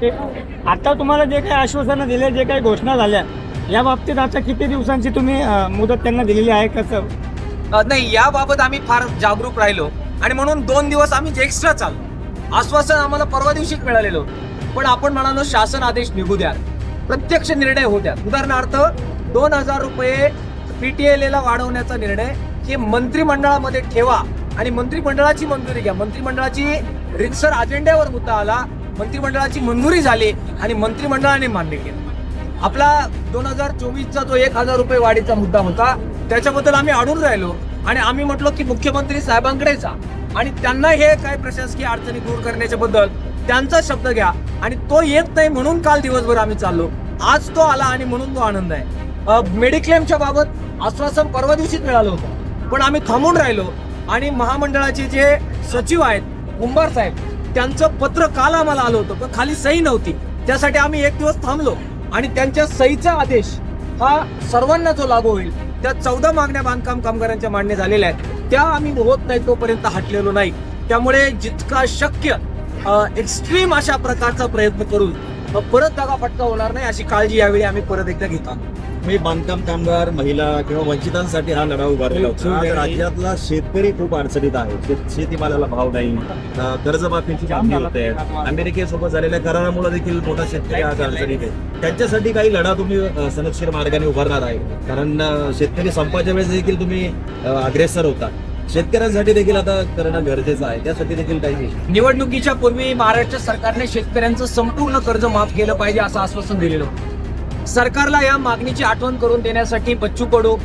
आता तुम्हाला जे काही आश्वासनं दिले, जे काही घोषणा झाल्या, या बाबतीत आता किती दिवसांची तुम्ही मुदत त्यांना दिलेली आहे कसं? नाही, याबाबत आम्ही फार जागरूक राहिलो आणि म्हणून 2 दिवस आम्ही एक्स्ट्रा चाललो. आश्वासन आम्हाला परवा दिवशीच मिळालेलं होतं, पण आपण म्हणालो शासन आदेश निघू द्या, प्रत्यक्ष निर्णय होऊ द्या. उदाहरणार्थ 2,000 रुपये PTLA वाढवण्याचा निर्णय हे मंत्रिमंडळामध्ये ठेवा आणि मंत्रिमंडळाची मंजुरी घ्या. मंत्रिमंडळाची रितसर अजेंड्यावर मुद्दा आला, मंत्रिमंडळाची मंजुरी झाली आणि मंत्रिमंडळाने मान्य केलं. आपला 2024चा जो 1,000 रुपये वाढीचा मुद्दा होता त्याच्याबद्दल आम्ही अडून राहिलो आणि आम्ही म्हटलो की मुख्यमंत्री साहेबांकडे जा आणि त्यांना हे काय प्रशासकीय अडचणी दूर करण्याच्या बद्दल त्यांचा शब्द घ्या. आणि तो येत नाही म्हणून काल दिवसभर आम्ही चाललो. आज तो आला आणि म्हणून तो आनंद आहे. मेडिक्लेमच्या बाबत आश्वासन परवा दिवशीच मिळालं होतं, पण आम्ही थांबून राहिलो आणि महामंडळाचे जे सचिव आहेत कुंभार साहेब, त्यांचं पत्र काल आम्हाला आलं होतं, पण खाली सही नव्हती. त्यासाठी आम्ही 1 दिवस थांबलो आणि त्यांच्या सहीचा आदेश हा सर्वांना जो लागू होईल, त्या 14 मागण्या बांधकाम कामगारांच्या मान्य झालेल्या आहेत, त्या आम्ही होत नाही तोपर्यंत हटलेलो नाही. त्यामुळे जितका शक्य एक्स्ट्रीम अशा प्रकारचा प्रयत्न करून परत दगाफटका होणार नाही अशी काळजी यावेळी आम्ही परत एकदा घेतो. मी बांधकाम कामगार, महिला किंवा वंचितांसाठी हा लढा उभारलेला होता. आज राज्यातला शेतकरी खूप अडचणीत आहे. शेतीमालाला भाव नाही, कर्जमाफीची मागणी होते, अमेरिकेसोबत झालेल्या करारामुळे देखील मोठा शेतकरी आज अडचणीत आहे. त्यांच्यासाठी काही लढा तुम्ही सनदशीर मार्गाने उभारणार आहे? कारण शेतकरी संपाच्या वेळेस देखील तुम्ही अग्रेसर होता. शेतकऱ्यांसाठी देखील आता करणं गरजेचं आहे, त्यासाठी देखील काही निवडणुकीच्या पूर्वी महाराष्ट्र सरकारने शेतकऱ्यांचं संपूर्ण कर्ज माफ केलं पाहिजे असं आश्वासन दिलेलं होतं. सरकारला या मागणीची आठवण करून देण्यासाठी बच्चू कडू,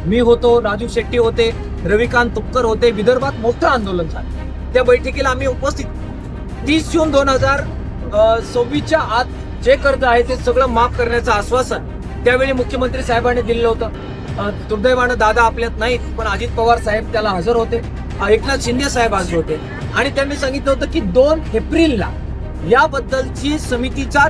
मी होतो, राजू शेट्टी होते, रविकांत तुपकर होते. विदर्भात मोठं आंदोलन झालं. त्या बैठकीला आम्ही उपस्थित. 30 जून 2026च्या आत जे कर्ज आहे ते सगळं माफ करण्याचं आश्वासन त्यावेळी मुख्यमंत्री साहेबांनी दिलेलं होतं. दुर्दैवानं दादा आपल्यात नाहीत, पण अजित पवार साहेब त्याला हजर होते, एकनाथ शिंदे साहेब हजर होते आणि त्यांनी सांगितलं होतं की 2 एप्रिलला याबद्दलची समितीचा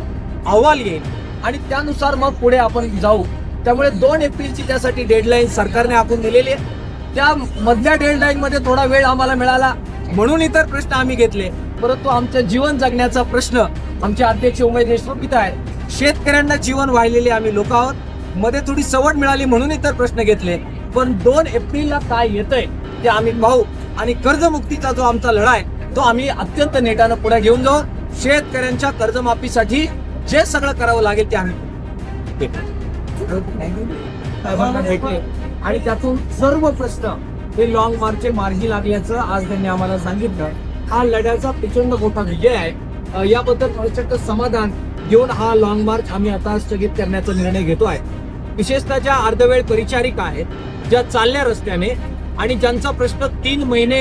अहवाल येईल आणि त्यानुसार मग पुढे आपण जाऊ. त्यामुळे 2 एप्रिलची त्यासाठी डेडलाईन सरकारने आखून दिलेली आहे. त्या मधल्या डेडलाईन मध्ये थोडा वेळ आम्हाला मिळाला म्हणून इतर प्रश्न आम्ही घेतले, परंतु आमच्या जीवन जगण्याचा प्रश्न आमचे अध्यक्ष उमेश देशमुख इथं आहेत. शेतकऱ्यांना जीवन वाहिलेले आम्ही लोक आहोत. मध्ये थोडी सवड मिळाली म्हणून इतर प्रश्न घेतले, पण 2 एप्रिलला काय येतंय ते आम्ही पाहू आणि कर्जमुक्तीचा जो आमचा लढा आहे तो आम्ही अत्यंत नेटानं पुढे घेऊन जाऊ. शेतकऱ्यांच्या कर्जमाफीसाठी जे सगळं करावं लागेल ते आम्ही आणि त्यातून सर्व प्रश्न हे लॉंग मार्चचे मार्गी लागल्याचं आज त्यांनी आम्हाला सांगितलं. हा लढ्याचा प्रचंड मोठा विजय आहे. याबद्दल प्रचंड समाधान घेऊन हा लॉंग मार्च आम्ही आता स्थगित करण्याचा निर्णय घेतो आहे. विशेषतः ज्या अर्धवेळ परिचारिका आहेत, ज्या चालल्या रस्त्याने आणि ज्यांचा प्रश्न 3 महिने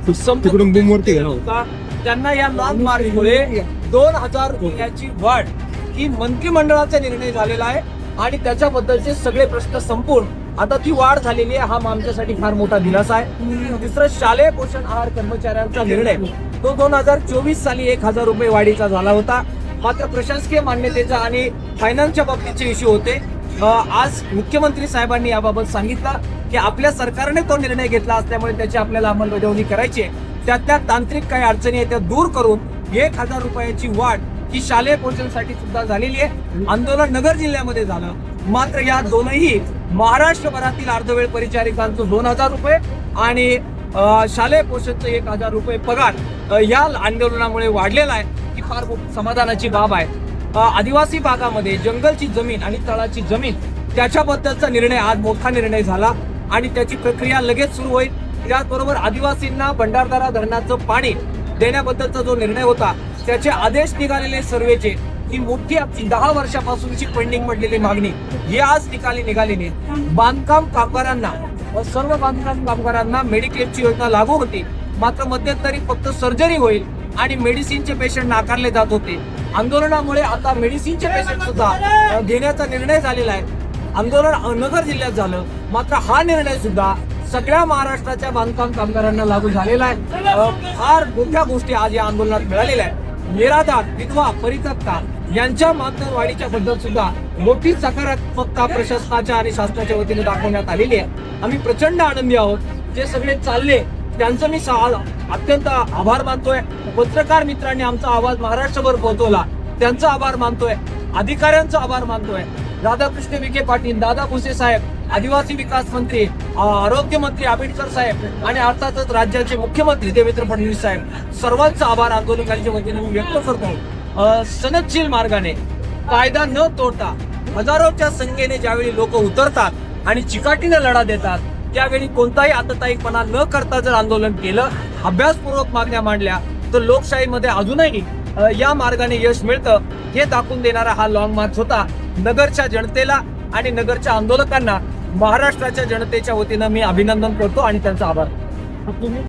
होता, त्यांना या लॉंग मार्चमुळे 2,000 रुपयाची वाढ ही मंत्रिमंडळाचा निर्णय झालेला आहे आणि त्याच्याबद्दलचे सगळे प्रश्न संपून आता ती वाढ झालेली आहे. हा आमच्यासाठी फार मोठा दिलासा आहे. दुसरं, शालेय पोषण आहार कर्मचाऱ्यांचा निर्णय तो 2024 साली 1,000 रुपये वाढीचा झाला होता, मात्र प्रशासकीय मान्यतेचा आणि फायनान्सच्या बाबतीचे इश्यू होते. आज मुख्यमंत्री साहेबांनी याबाबत सांगितलं की आपल्या सरकारने तो निर्णय घेतला असल्यामुळे त्याची आपल्याला अंमलबजावणी करायची आहे. त्यातल्या तांत्रिक काही अडचणी आहेत त्या दूर करून 1,000 रुपयाची वाढ ही शालेय पोषणसाठी सुद्धा झालेली आहे. आंदोलन नगर जिल्ह्यामध्ये झालं, मात्र या दोनही महाराष्ट्रभरातील अर्धवेळ परिचारिकांचं 2,000 रुपये आणि शालेय पोषणचं 1,000 रुपये पगार या आंदोलनामुळे वाढलेला आहे. ही फार समाधानाची बाब आहे. आदिवासी भागामध्ये जंगलची जमीन आणि तळाची जमीन त्याच्याबद्दलचा निर्णय आज मोठा निर्णय झाला आणि त्याची प्रक्रिया लगेच सुरू होईल. त्याचबरोबर आदिवासींना भंडारदरा धरणाचं पाणी देण्याबद्दलचा जो निर्णय होता त्याचे आदेश निघालेले सर्वेचे, ही मोठी 10 वर्षापासूनची पेंडिंग पडलेली मागणी ही आज निकाली निघालेली. बांधकाम कामगारांना, सर्व बांधकाम कामगारांना मेडिक्लेमची योजना लागू होती, मात्र मध्यंतरी फक्त सर्जरी होईल आणि मेडिसिनचे पेशंट नाकारले जात होते. आंदोलनामुळे आता मेडिसिनचे पेशंट सुद्धा घेण्याचा निर्णय झालेला आहे. आंदोलन नगर जिल्ह्यात झालं, मात्र हा निर्णय सुद्धा सगळ्या महाराष्ट्राच्या बांधकाम कामगारांना लागू झालेला आहे. फार मोठ्या गोष्टी आज या आंदोलनात मिळालेल्या आहेत. निराधार, विधवा, परित्यक्ता यांच्या मानधन वाढीच्या बद्दल सुद्धा मोठी सकारात्मकता प्रशासनाच्या आणि शासनाच्या वतीने दाखवण्यात आलेली आहे. आम्ही प्रचंड आनंदी आहोत. जे सगळे चालले त्यांचं मी अत्यंत आभार मानतोय. पत्रकार मित्रांनी आमचा आवाज महाराष्ट्रभर पोहोचवला त्यांचा आभार मानतोय, अधिकाऱ्यांचा आभार मानतोय. राधाकृष्ण विखे पाटील, दादा भुसे साहेब, आदिवासी विकास मंत्री, आरोग्य मंत्री आंबेडकर साहेब आणि अर्थातच राज्याचे मुख्यमंत्री देवेंद्र फडणवीस साहेब, सर्वांचा आभार आंदोलकांच्या वतीने मी व्यक्त करतो. सनदशील मार्गाने, कायदा न तोडता हजारोच्या संख्येने ज्यावेळी लोक उतरतात आणि चिकाटीने लढा देतात, त्यावेळी कोणताही आतताईपणा न करता जर आंदोलन केलं, अभ्यासपूर्वक मागण्या मांडल्या, तर लोकशाहीमध्ये अजूनही या मार्गाने यश मिळतं हे दाखवून देणारा हा लॉंग मार्च होता. नगरच्या जनतेला आणि नगरच्या आंदोलकांना महाराष्ट्राच्या जनतेच्या वतीनं मी अभिनंदन करतो आणि त्यांचा आभार. तुम्ही